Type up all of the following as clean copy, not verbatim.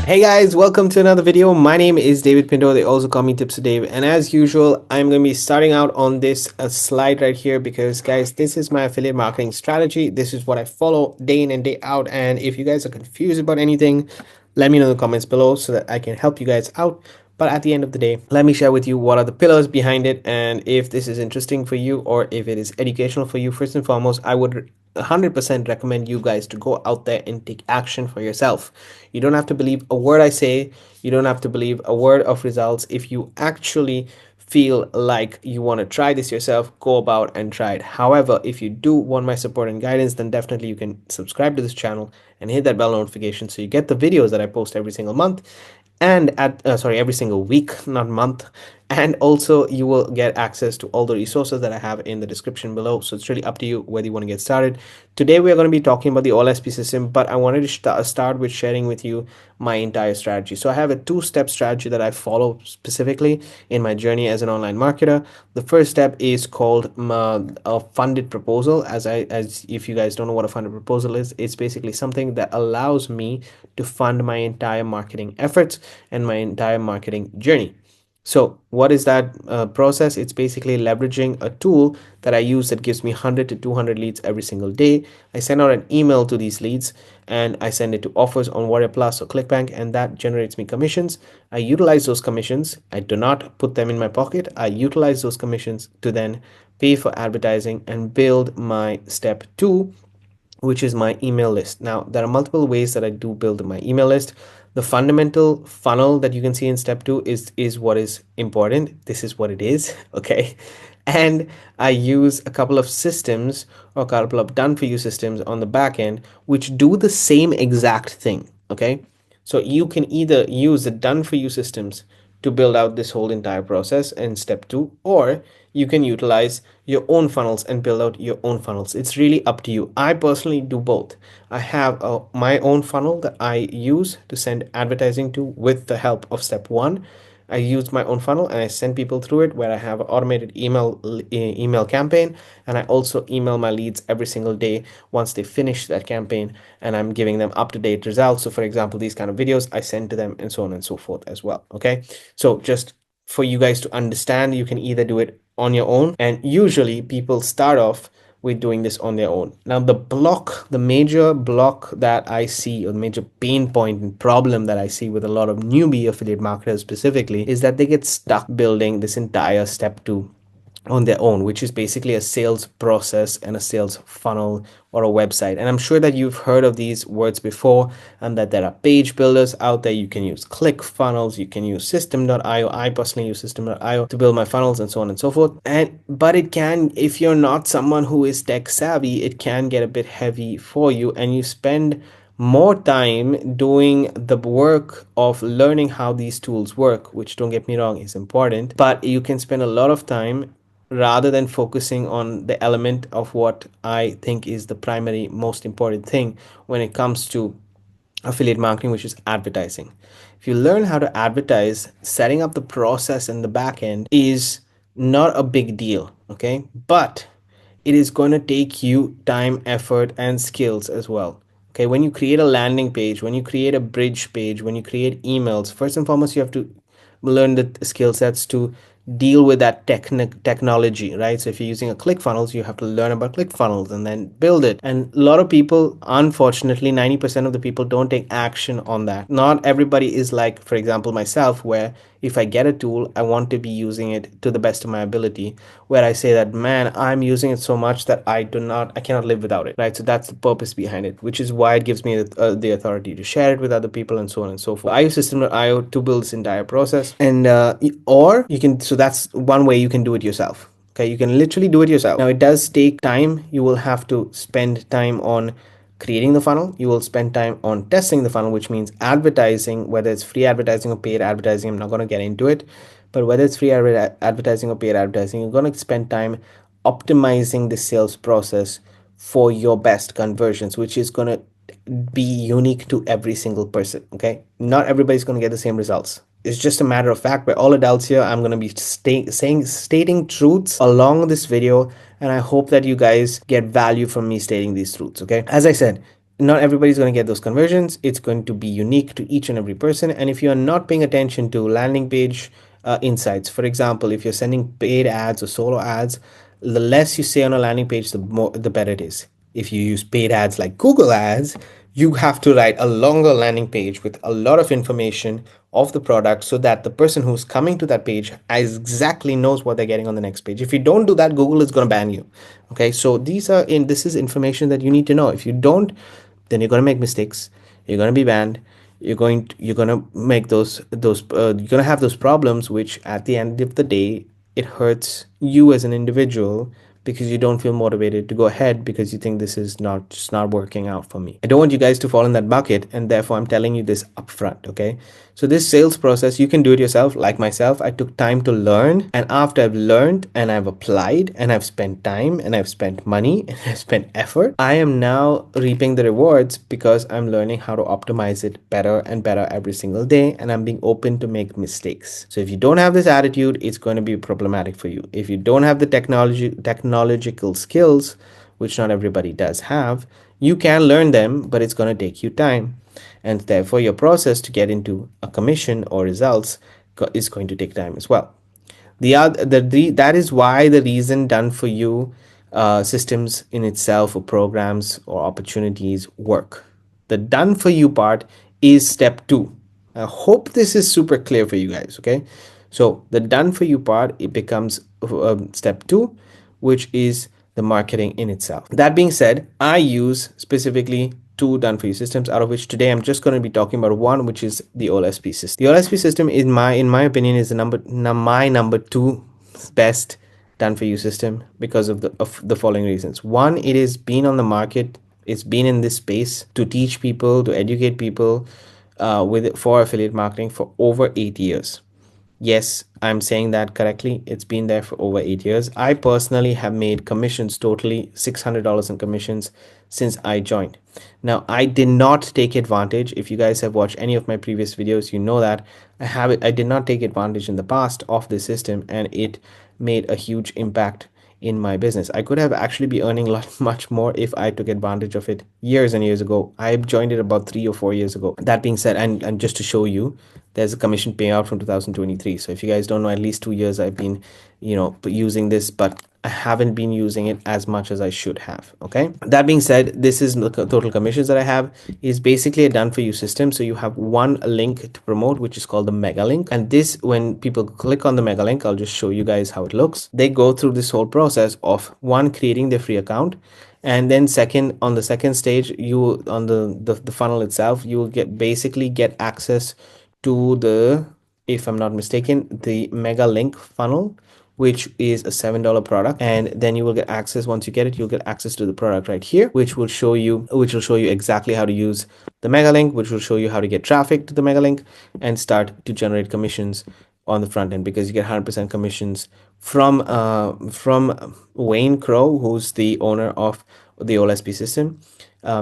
Hey guys, welcome to another video. My name is David Pinto. They also call me TipsWithDav. And as usual, I'm going to be starting out on this slide right here because guys, this is my affiliate marketing strategy. This is what I follow day in and day out. And if you guys are confused about anything, let me know in the comments below so that I can help you guys out. But at the end of the day, let me share with you what are the pillars behind it. And if this is interesting for you or if it is educational for you, first and foremost, I would 100% recommend you guys to go out there and take action for yourself. You don't have to believe a word I say. You don't have to believe a word of results. If you actually feel like you want to try this yourself, go about and try it. However, if you do want my support and guidance, then definitely you can subscribe to this channel and hit that bell notification so you get the videos that I post every single month and every single week, not month. And also you will get access to all the resources that I have in the description below. So it's really up to you whether you want to get started. Today we're going to be talking about the OLSP system, but I wanted to start with sharing with you my entire strategy. So I have a two-step strategy that I follow specifically in my journey as an online marketer. The first step is called a funded proposal. As if you guys don't know what a funded proposal is, it's basically something that allows me to fund my entire marketing efforts and my entire marketing journey. So what is that process? It's basically leveraging a tool that I use that gives me 100 to 200 leads every single day. I send out an email to these leads and I send it to offers on Warrior Plus or ClickBank, and that generates me commissions. I utilize those commissions. I do not put them in my pocket. I utilize those commissions to then pay for advertising and build my step two, which is my email list. Now, there are multiple ways that I do build my email list. The fundamental funnel that you can see in step two is what is important. This is what it is, okay? And I use a couple of systems or a couple of done for you systems on the back end, which do the same exact thing, okay? So you can either use the done for you systems to build out this whole entire process in step two, or you can utilize your own funnels and build out your own funnels. It's really up to you. I personally do both. I have my own funnel that I use to send advertising to with the help of step one. I use my own funnel and I send people through it, where I have an automated email campaign, and I also email my leads every single day once they finish that campaign, and I'm giving them up-to-date results. So for example, these kind of videos I send to them and so on and so forth as well. Okay, so just for you guys to understand, you can either do it on your own, and usually people start off with doing this on their own. Now the major block that I see, or the major pain point and problem that I see with a lot of newbie affiliate marketers specifically, is that they get stuck building this entire step two on their own, which is basically a sales process and a sales funnel or a website. And I'm sure that you've heard of these words before, and that there are page builders out there. You can use ClickFunnels, you can use System.io. I personally use System.io to build my funnels and so on and so forth. But it can, if you're not someone who is tech savvy, it can get a bit heavy for you, and you spend more time doing the work of learning how these tools work, which, don't get me wrong, is important, but you can spend a lot of time rather than focusing on the element of what I think is the primary most important thing when it comes to affiliate marketing, which is advertising. If you learn how to advertise, setting up the process in the back end is not a big deal, okay? But it is going to take you time, effort, and skills as well. Okay, when you create a landing page, when you create a bridge page, when you create emails, first and foremost, you have to learn the skill sets to deal with that technology, right? So if you're using a ClickFunnels, you have to learn about ClickFunnels and then build it. And a lot of people, unfortunately, 90% of the people don't take action on that. Not everybody is like, for example, myself, where if I get a tool, I want to be using it to the best of my ability, where I say that, man, I'm using it so much that I cannot live without it, right? So that's the purpose behind it, which is why it gives me the authority to share it with other people and so on and so forth. I use System.io to build this entire process, and or you can, so that's one way you can do it yourself. Okay, you can literally do it yourself. Now, it does take time. You will have to spend time on creating the funnel. You will spend time on testing the funnel, which means advertising, whether it's free advertising or paid advertising. I'm not going to get into it, but whether it's free advertising or paid advertising, you're going to spend time optimizing the sales process for your best conversions, which is going to be unique to every single person. Okay, not everybody's going to get the same results. It's just a matter of fact. We're all adults here. I'm going to be stating truths along this video, and I hope that you guys get value from me stating these truths. Okay, as I said, not everybody's going to get those conversions. It's going to be unique to each and every person. And if you're not paying attention to landing page insights, for example, if you're sending paid ads or solo ads, the less you say on a landing page, the better it is. If you use paid ads like Google ads, you have to write a longer landing page with a lot of information of the product so that the person who's coming to that page exactly knows what they're getting on the next page. If you don't do that, Google is going to ban you. Okay, so this is information that you need to know. If you don't, then you're going to make mistakes. You're going to be banned. You're going to make you're going to have those problems, which at the end of the day, it hurts you as an individual because you don't feel motivated to go ahead because you think this is not just not working out for me. I don't want you guys to fall in that bucket, and therefore I'm telling you this upfront, okay? So this sales process, you can do it yourself. Like myself, I took time to learn, and after I've learned and I've applied and I've spent time and I've spent money and I've spent effort, I am now reaping the rewards because I'm learning how to optimize it better and better every single day, and I'm being open to make mistakes. So if you don't have this attitude, it's going to be problematic for you. If you don't have the technological skills, which not everybody does have, you can learn them, but it's going to take you time, and therefore your process to get into a commission or results is going to take time as well. That is why the reason done for you systems in itself or programs or opportunities work. The done for you part is step 2. I hope this is super clear for you guys. Okay, so the done for you part, it becomes step 2, which is the marketing in itself. That being said, I use specifically 2 done for you systems, out of which today I'm just going to be talking about one, which is the OLSP system. The OLSP system, in my opinion, is my number 2 best done for you system because of the following reasons. One, it has been on the market. It's been in this space to teach people, to educate people for affiliate marketing for over 8 years. Yes, I'm saying that correctly. It's been there for over 8 years. I personally have made commissions, totally $600 in commissions since I joined. Now, I did not take advantage. If you guys have watched any of my previous videos, you know that I did not take advantage in the past of this system, and it made a huge impact in my business. I could have actually be earning much more if I took advantage of it years and years ago. I joined it about 3 or 4 years ago. That being said, and just to show you, there's a commission payout from 2023. So if you guys don't know, at least 2 years I've been, using this, but I haven't been using it as much as I should have. Okay. That being said, this is the total commissions that I have is basically a done for you system. So you have one link to promote, which is called the mega link. And this, when people click on the mega link, I'll just show you guys how it looks. They go through this whole process of one, creating their free account. And then second, on the second stage, you on the funnel itself, you will get access to the, if I'm not mistaken, the mega link funnel, which is a $7 product. And then you will get access, once you get it, you'll get access to the product right here, which will show you exactly how to use the mega link, which will show you how to get traffic to the mega link and start to generate commissions on the front end, because you get 100% commissions from Wayne Crow, who's the owner of the OLSP system.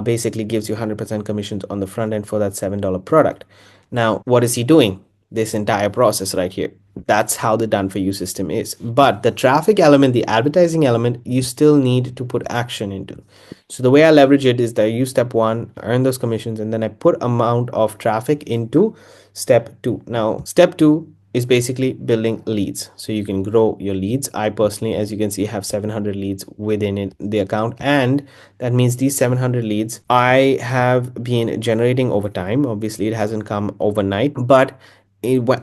Basically gives you 100% commissions on the front end for that $7 product. Now, what is he doing? This entire process right here. That's how the done for you system is. But the traffic element, the advertising element, you still need to put action into. So the way I leverage it is that I use step 1, earn those commissions, and then I put amount of traffic into step 2. Now, step 2 is basically building leads, so you can grow your leads. I personally, as you can see, have 700 leads within the account, and that means these 700 leads I have been generating over time. Obviously, it hasn't come overnight, but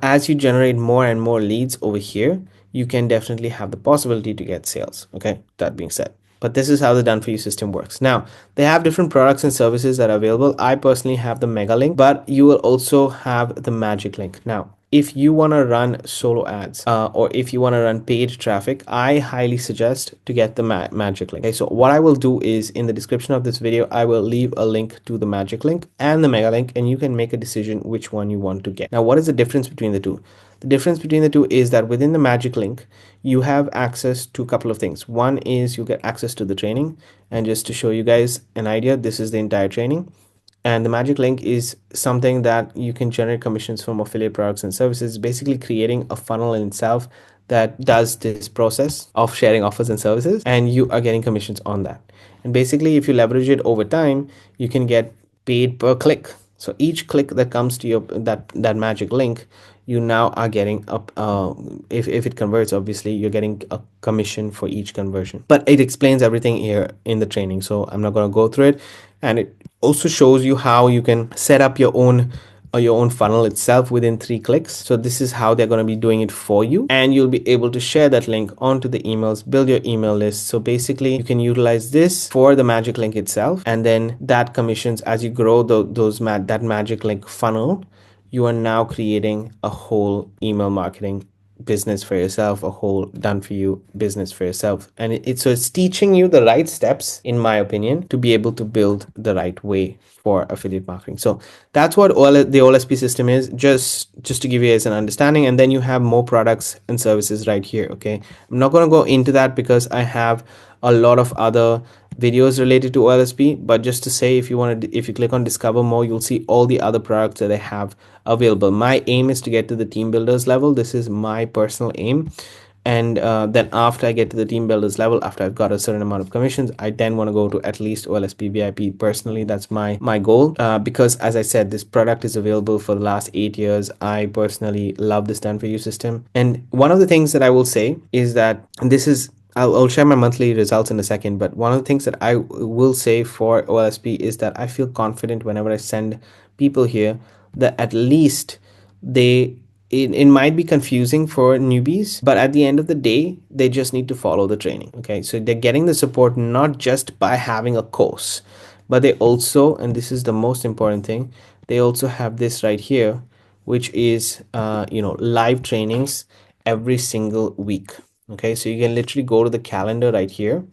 as you generate more and more leads over here, you can definitely have the possibility to get sales. Okay, that being said, but this is how the done for you system works. Now, they have different products and services that are available. I personally have the mega link, but you will also have the Magick Link. Now, if you want to run solo ads or if you want to run paid traffic, I highly suggest to get the Magick Link. Okay, so what I will do is in the description of this video, I will leave a link to the Magick Link and the mega link, and you can make a decision which one you want to get. Now, what is the difference between the two? The difference between the two is that within the Magick Link, you have access to a couple of things. One is you get access to the training, and just to show you guys an idea, this is the entire training. And the Magick Link is something that you can generate commissions from affiliate products and services, basically creating a funnel in itself that does this process of sharing offers and services, and you are getting commissions on that. And basically, if you leverage it over time, you can get paid per click. So each click that comes to your that Magick Link, you now are getting up. If it converts, obviously you're getting a commission for each conversion. But it explains everything here in the training, so I'm not going to go through it. And it also shows you how you can set up your own funnel itself within 3 clicks. So this is how they're going to be doing it for you, and you'll be able to share that link onto the emails, build your email list. So basically you can utilize this for the Magick Link itself, and then that commissions as you grow that Magick Link funnel, you are now creating a whole email marketing business for yourself, a whole done for you business for yourself. And it's teaching you the right steps, in my opinion, to be able to build the right way for affiliate marketing. So that's what the OLSP system is, just to give you guys an understanding. And then you have more products and services right here. Okay, I'm not going to go into that because I have a lot of other videos related to OLSP, but just to say, if you click on discover more, you'll see all the other products that I have available. My aim is to get to the team builders level. This is my personal aim. And then after I get to the team builders level, after I've got a certain amount of commissions, I then want to go to at least OLSP VIP. Personally, that's my goal, because as I said, this product is available for the last 8 years. I personally love this done for you system. And one of the things that I will say is that this is, I'll share my monthly results in a second, but one of the things that I will say for OLSP is that I feel confident whenever I send people here that at least it might be confusing for newbies, but at the end of the day, they just need to follow the training. Okay, so they're getting the support not just by having a course, but they also, and this is the most important thing, they also have this right here, which is live trainings every single week. Okay, so you can literally go to the calendar right here.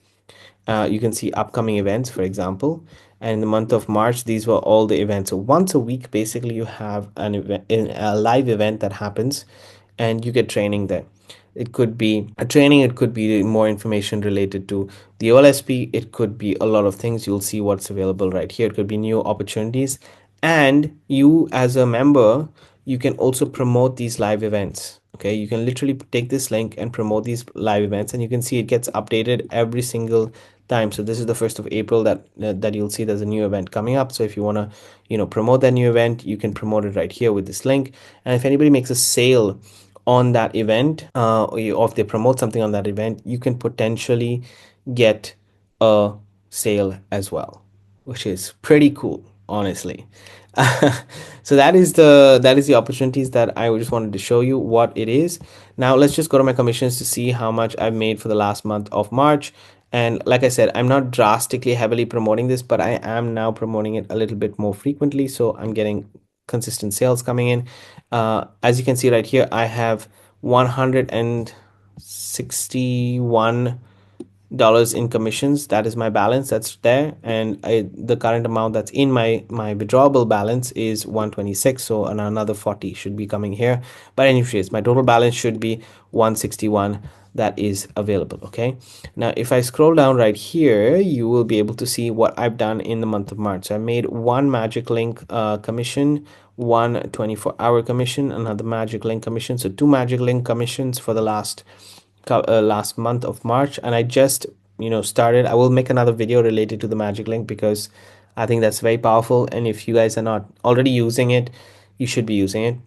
You can see upcoming events, for example, and in the month of March, these were all the events. So once a week, basically, you have an event, a live event that happens, and you get training there. It could be a training, it could be more information related to the OLSP, it could be a lot of things. You'll see what's available right here. It could be new opportunities, and you as a member, you can also promote these live events. Okay, you can literally take this link and promote these live events, and you can see it gets updated every single time. So this is the 1st of April that you'll see there's a new event coming up. So if you want to promote that new event, you can promote it right here with this link. And if anybody makes a sale on that event, or if they promote something on that event, you can potentially get a sale as well, which is pretty cool, honestly. So that is the opportunities that I just wanted to show you what it is. Now let's just go to my commissions to see how much I've made for the last month of March. And like I said, I'm not drastically heavily promoting this, but I am now promoting it a little bit more frequently, so I'm getting consistent sales coming in. As you can see right here, I have $161 in commissions. That is my balance that's there, and the current amount that's in my withdrawable balance is 126, so another 40 should be coming here. But anyways, my total balance should be 161 that is available. Okay, now if I scroll down right here, you will be able to see what I've done in the month of March. So I made one Magick Link commission, one 24-hour commission, another Magick Link commission, so two Magick Link commissions for the last month of March. And I just started. I will make another video related to the Magick Link because I think that's very powerful, and if you guys are not already using it, you should be using it,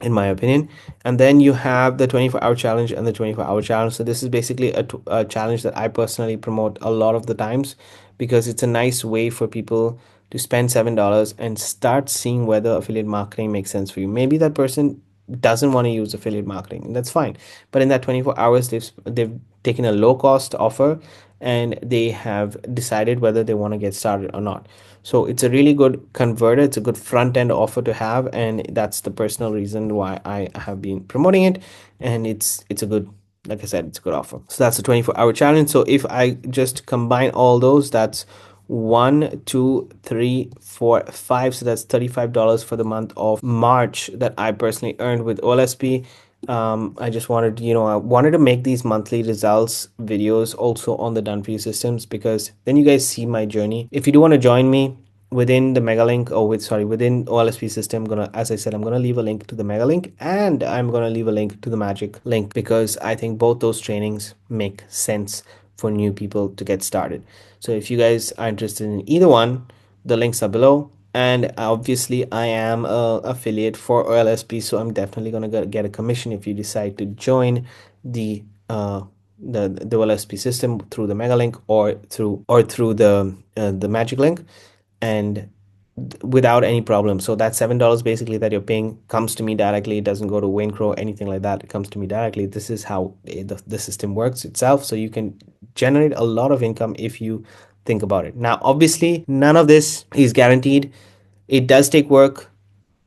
in my opinion. And then you have the 24-hour challenge and the 24-hour challenge. So this is basically a challenge that I personally promote a lot of the times because it's a nice way for people to spend $7 and start seeing whether affiliate marketing makes sense for you. Maybe that person doesn't want to use affiliate marketing, that's fine, but in that 24 hours they've taken a low cost offer and they have decided whether they want to get started or not. So it's a really good converter, it's a good front end offer to have, and that's the personal reason why I have been promoting it. And it's a good, like I said, it's a good offer. So that's the 24-hour challenge. So if I just combine all those, that's 1, 2, 3, 4, 5. So that's $35 for the month of March that I personally earned with OLSP. I just wanted, I wanted to make these monthly results videos also on the done for you systems, because then you guys see my journey. If you do want to join me, within the mega link, or within OLSP system, as I said, I'm gonna leave a link to the mega link, and I'm gonna leave a link to the Magick link, because I think both those trainings make sense for new people to get started. So if you guys are interested in either one, the links are below. And obviously I am a affiliate for OLSP, so I'm definitely gonna get a commission if you decide to join the the OLSP system through the mega link, or through the Magick link, and without any problem. So that $7 basically that you're paying comes to me directly. It doesn't go to Waincrow, anything like that. It comes to me directly. This is how the system works itself. So you can generate a lot of income if you think about it. Now, obviously, none of this is guaranteed. It does take work.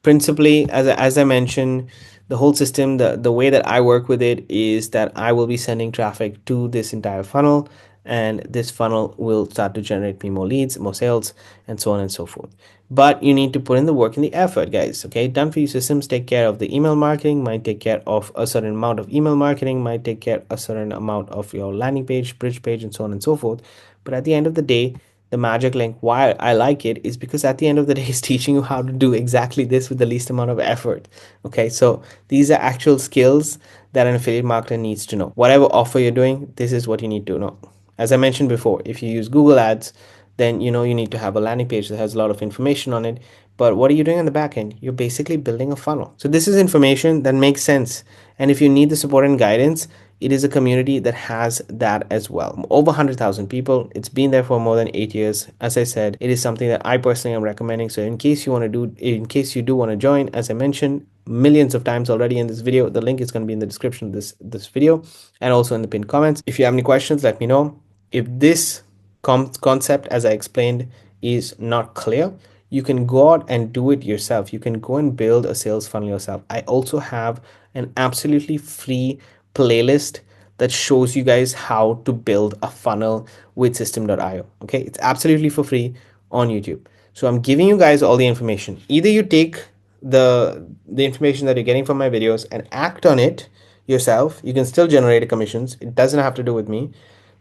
Principally, as I mentioned, the whole system, the way that I work with it is that I will be sending traffic to this entire funnel, and this funnel will start to generate me more leads, more sales, and so on and so forth. But you need to put in the work and the effort, guys. Okay, done for you systems take care of the email marketing, might take care of a certain amount of email marketing, might take care of a certain amount of your landing page, bridge page, and so on and so forth. But at the end of the day, the Magick Link, why I like it is because at the end of the day, it's teaching you how to do exactly this with the least amount of effort. Okay, so these are actual skills that an affiliate marketer needs to know. Whatever offer you're doing, this is what you need to know. As I mentioned before, if you use Google Ads, then you need to have a landing page that has a lot of information on it. But what are you doing on the back end? You're basically building a funnel. So this is information that makes sense. And if you need the support and guidance, it is a community that has that as well. Over 100,000 people. It's been there for more than 8 years. As I said, it is something that I personally am recommending. So in case you do want to join, as I mentioned millions of times already in this video, the link is going to be in the description of this video, and also in the pinned comments. If you have any questions, let me know. If this concept, as I explained, is not clear, you can go out and do it yourself. You can go and build a sales funnel yourself. I also have an absolutely free playlist that shows you guys how to build a funnel with system.io. Okay, it's absolutely for free on YouTube. So I'm giving you guys all the information. Either you take the information that you're getting from my videos and act on it yourself. You can still generate commissions. It doesn't have to do with me,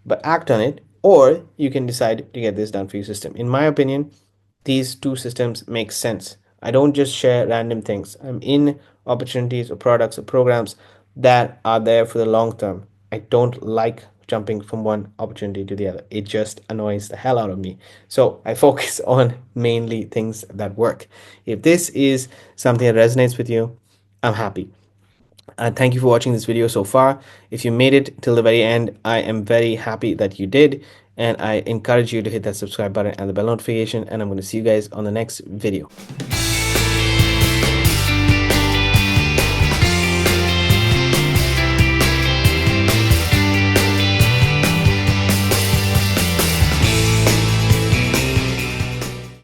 but act on it, or you can decide to get this done for your system. In my opinion, these two systems make sense. I don't just share random things. I'm in opportunities or products or programs that are there for the long term. I don't like jumping from one opportunity to the other. It just annoys the hell out of me. So I focus on mainly things that work. If this is something that resonates with you, I'm happy. Thank you for watching this video so far. If you made it till the very end, I am very happy that you did. And I encourage you to hit that subscribe button and the bell notification. And I'm going to see you guys on the next video.